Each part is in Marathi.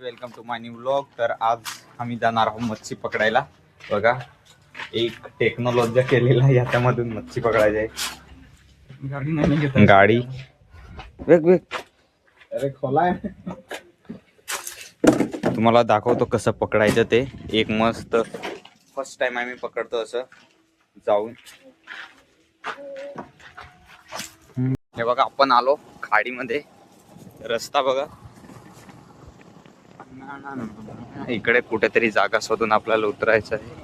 Welcome to my new vlog. तर आज आम्ही जाणार आहोत मच्छी पकडायला. बघा, एक टेक्नॉलॉजी केलेला आहे, याच्यामधून मच्छी पकडायची आहे. गाडी वेग अरे खोलाय. तुम्हाला दाखवतो कसं पकडायचं ते. एक मस्त फर्स्ट टाइम आम्ही पकडतो असं जाऊन. हे बघा, आपण आलो खाडीमध्ये. रस्ता बघा, इकडे कुठेतरी जागा शोधून आपल्याला उतरायचं आहे.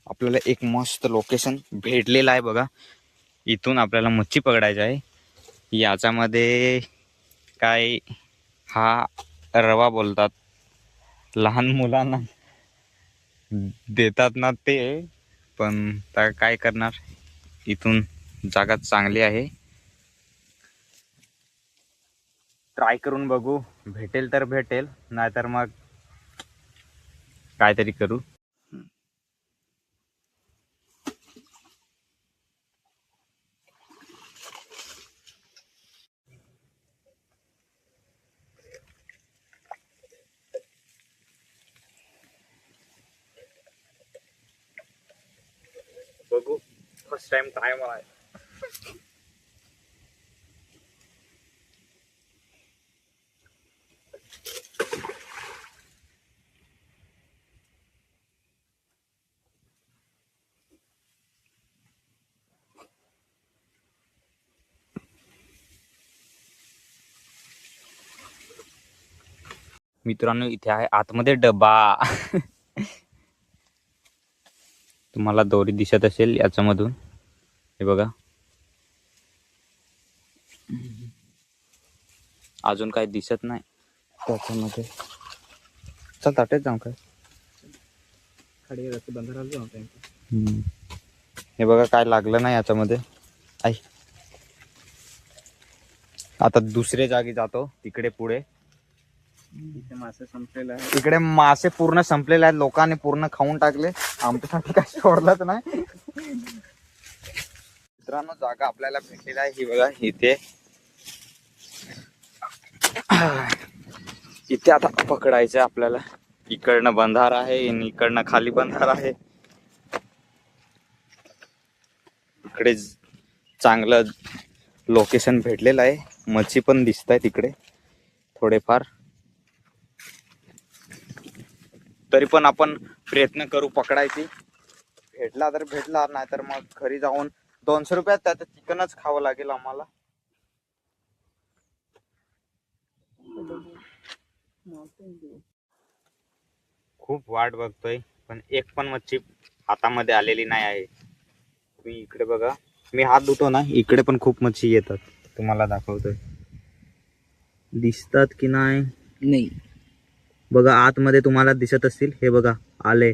आपल्याला एक मस्त लोकेशन भेटलेलं आहे बघा. इथून आपल्याला मच्छी पकडायची आहे. याच्यामध्ये काय हा रवा बोलतात, लहान मुलांना देतात ना ते. पण काय करणार, इथून जागा चांगली आहे. ट्राय करून बघू, भेटेल तर भेटेल, नाहीतर मग काहीतरी करू. बघू, फर्स्ट टाइम ट्राय मला. मित्रांनो, इथे आहे आतमध्ये डबा. तुम्हाला दोरी दिसत असेल याच्यामधून. हे बघा, अजून काही दिसत नाही त्याच्यामध्ये. चल ताटेच जाऊ काय. हे बघा, काय लागलं नाही याच्यामध्ये. आई, आता दुसऱ्या जागी जातो, तिकडे पुढे. मासे संपलेला आहे. इकडे मासे पूर्ण संपलेले आहेत, लोकांनी पूर्ण खाऊन टाकले. आमच्यासाठी काय सोडलंच नाही. मित्रांनो, जागा आपल्याला भेटलेली आहे ही बघा. इथे आता पकडायचं आपल्याला. इकडनं बंधार आहे आणि इकडनं खाली बंधार आहे. इकडे चांगलं लोकेशन भेटलेलं आहे. मच्छी पण दिसत आहे तिकडे थोडेफार. तरी पण आपण प्रयत्न करू पकडायची. भेटला तर भेटला, नाहीतर मग घरी जाऊन 200 रुपयात त्याचं चिकनच खावं लागेल आम्हाला. खूप वाट बघतोय, पण एक पण मच्छी हातामध्ये आलेली नाही आहे. तुम्ही इकडे बघा, मी हात धुतो ना, इकडे पण खूप मच्छी येतात. तुम्हाला दाखवतोय, दिसतात की नाही बघा. आतमध्ये तुम्हाला दिसत असतील, हे बघा आले.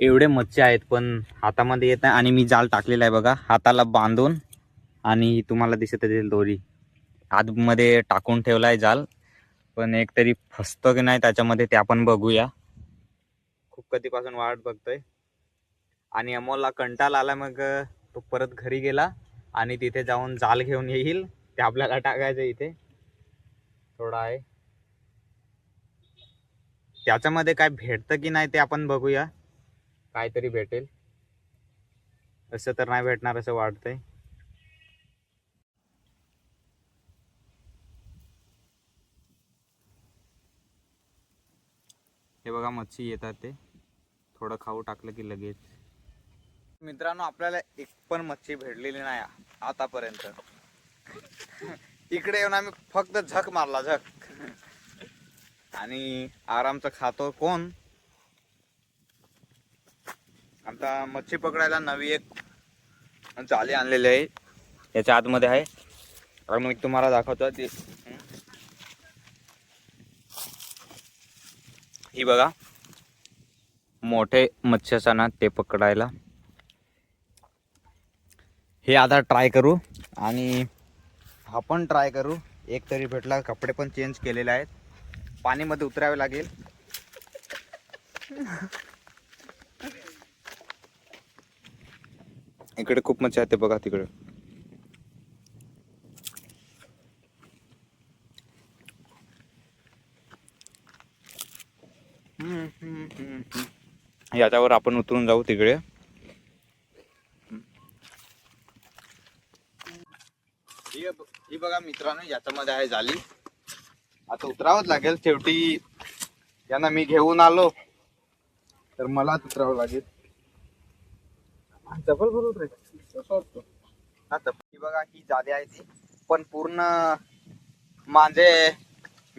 एवढे मच्छी आहेत पण हातामध्ये येत नाही. आणि मी जाल टाकलेला आहे बघा, हाताला बांधून. आणि तुम्हाला दिसत असेल दोरी आतमध्ये टाकून ठेवलाय जाल. पण एक तरी फसतो की नाही त्याच्यामध्ये ते आपण बघूया. खूप कधीपासून वाट बघतोय. आणि अमोलला कंटाळा आला, मग तो परत घरी गेला आणि तिथे जाऊन जाल घेऊन येईल. ते आपल्याला टाकायचं इथे थोडा आहे. त्याच्यामध्ये काय भेटतं की नाही ते आपण बघूया. काहीतरी भेटेल, असं तर नाही भेटणार असं वाटतंय. हे बघा, मच्छी येतात ते. थोडं खाऊ टाकलं की लगेच. मित्रांनो, आपल्याला एक पण मच्छी भेटलेली नाही आतापर्यंत. इकडे येऊन आम्ही फक्त झक मारला, झक. आणि आरामचं खातो कोण. आता मच्छी पकडायला नवी एक जाळी आणलेली आहे, याच्या आतमध्ये आहे. तर मग तुम्हाला दाखवतो ते. ही बघा, मोठे मच्छी असताना ते पकडायला. हे आता ट्राय करू आणि हा पण ट्राय करू. एक तरी भेटला. कपडे पण चेंज केलेले आहेत, पाणीमध्ये उतरावे लागेल. इकडे खूप मच्छी आहे ते बघा तिकडे. याच्यावर आपण उतरून जाऊ तिकडे. ही बघा मित्रांनो, याच्यामध्ये आहे जाली. आता उतरावंच लागेल शेवटी. यांना मी घेऊन आलो तर मलाच उतरावं लागेल. चपल बरोबर आहे. ही बघा ही जाली आहे ती, पण पूर्ण माझे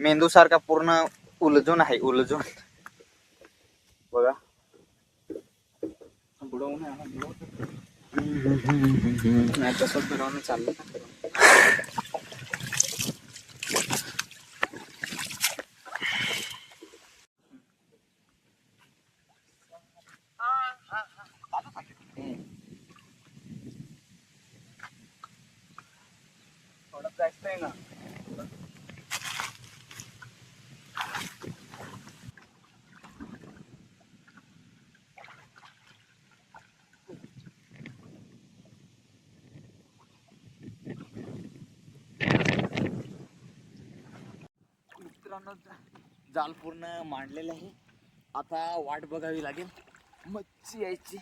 मेंदू सारखा पूर्ण उलझून आहे, उलझून बघा. बुडवून नाही तसंच बुडवणं चाललं. थोडं जास्त आहे ना. मित्रांनो, जाल पूर्ण मांडलेले आहे. आता वाट बघावी लागेल मच्छी यायची.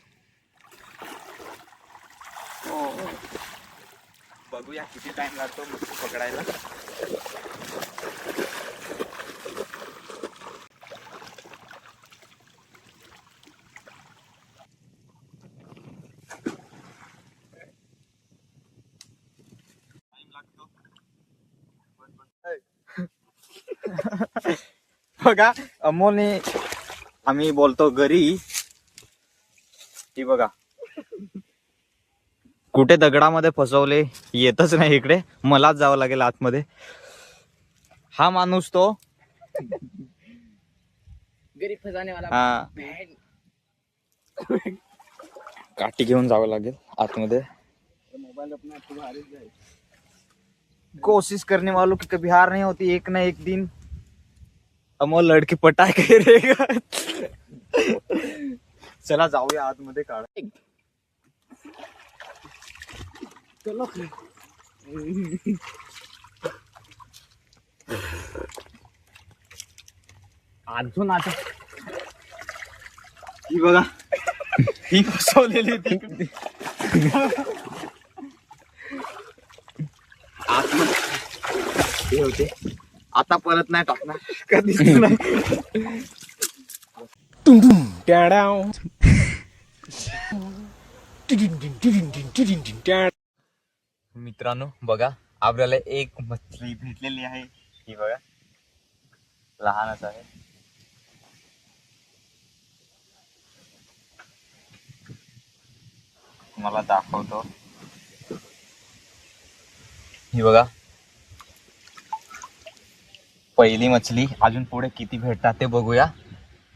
बघूया किती टाइम लागतो मच्छी पकडायला. बघा अमोलने, आम्ही बोलतो घरी. ही बघा कुठे दगडामध्ये फसवले, येतच नाही इकडे. मलाच जावं लागेल आतमध्ये. हा माणूस तो गरीब फसाने वाला. हा, काठी घेऊन जावं लागेल आतमध्ये. मोबाइल अपना आपको हारिस जाए. कोशिश करने वालों की कभी हार नहीं होती. एक ना एक दिन अमोल लड़की पटाय करेगा. चला जाऊया आतमध्ये. काढ चलो. अजून आता ही बघा ही फसवलेली ती आतमध्ये होते. आता परत नाही टाकणार कधीच नाही. मित्रांनो बघा, आपल्याला एक मछली भेटलेली आहे. ही बघा लहानच आहे. तुम्हाला दाखवतो. ही बघा पहिली मछली. अजून पुढे किती भेटतात ते बघूया.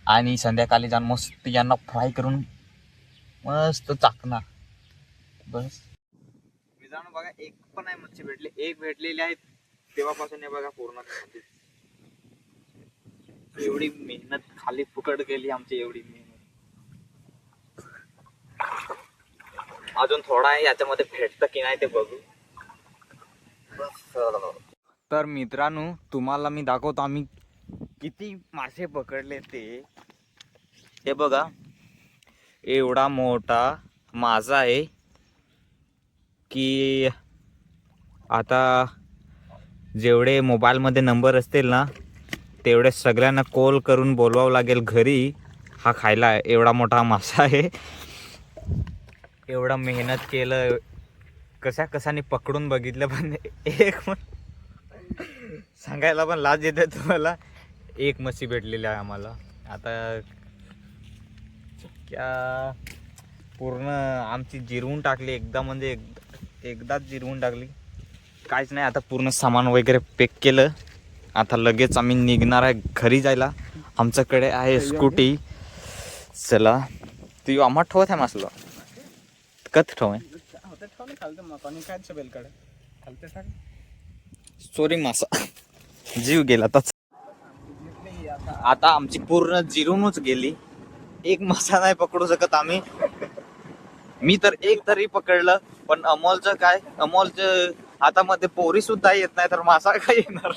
आणि संध्याकाळी जाऊन मस्त यांना फ्राय करून मस्त चाकणार. बस मित्रांनो बघा, एक पण नाही मच्छी भेटली. एक भेटलेली आहे तेव्हापासून हे बघा पूर्ण एवढी मेहनत खाली फुकट गेली आमची. एवढी मेहनत अजून थोडा आहे, याच्यामध्ये भेटतं की नाही ते बघू. तर मित्रांनो तुम्हाला मी दाखवतो आम्ही किती मासे पकडले ते. हे बघा एवढा मोठा मासा आहे की आता जेवढे मोबाईलमध्ये नंबर असतील ना तेवढे सगळ्यांना कॉल करून बोलवावं लागेल घरी हा खायला. एवढा मोठा मासा आहे. एवढा मेहनत केलं, कशा कशाने पकडून बघितलं, पण एक सांगायला पण लाज येते तुम्हाला. एक मच्छी भेटलेली आहे आम्हाला. आता क्या पूर्ण आमची जिरवून टाकली एकदा, म्हणजे एकदाच जिरवून टाकली. काहीच नाही. आता पूर्ण सामान वगैरे पॅक केलं. आता लगेच आम्ही निघणार आहे घरी जायला. आमच्याकडे आहे स्कूटी. चला ती आम्हा ठेवत आहे मासला कत ठेव सॉरी मासा जीव गेला तर. आता आमची पूर्ण जिरूनच गेली. एक मासा नाही पकडू शकत आम्ही. मी तर एक तरी पकडलं, पण अमोलचं काय, अमोलचं हातामध्ये पोरी सुद्धा येत नाही तर मासा काय येणार.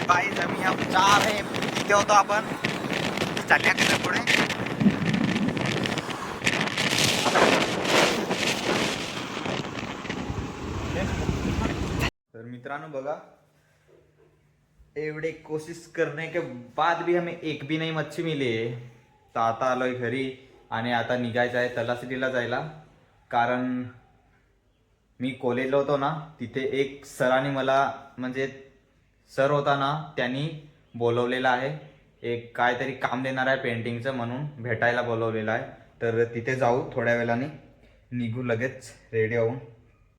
गाइस आम्ही अब जा रहे हैं, तिथे होतो आपण चालल्या पुढे. तर मित्रांनो बघा, एवढे कोशिश करने के बाद भी हमें एक भी नहीं मच्छी मिली है. तर आता आलोय घरी आणि आता निघायचं आहे तलासरीला जायला. कारण मी कॉलेजला होतो ना, तिथे एक सरांनी मला, म्हणजे सर होता ना, त्यांनी बोलवलेलं आहे. एक काहीतरी काम देणार आहे पेंटिंगचं, म्हणून भेटायला बोलवलेलं आहे. तर तिथे जाऊ, थोड्या वेळाने निघू लगेच रेडी होऊन.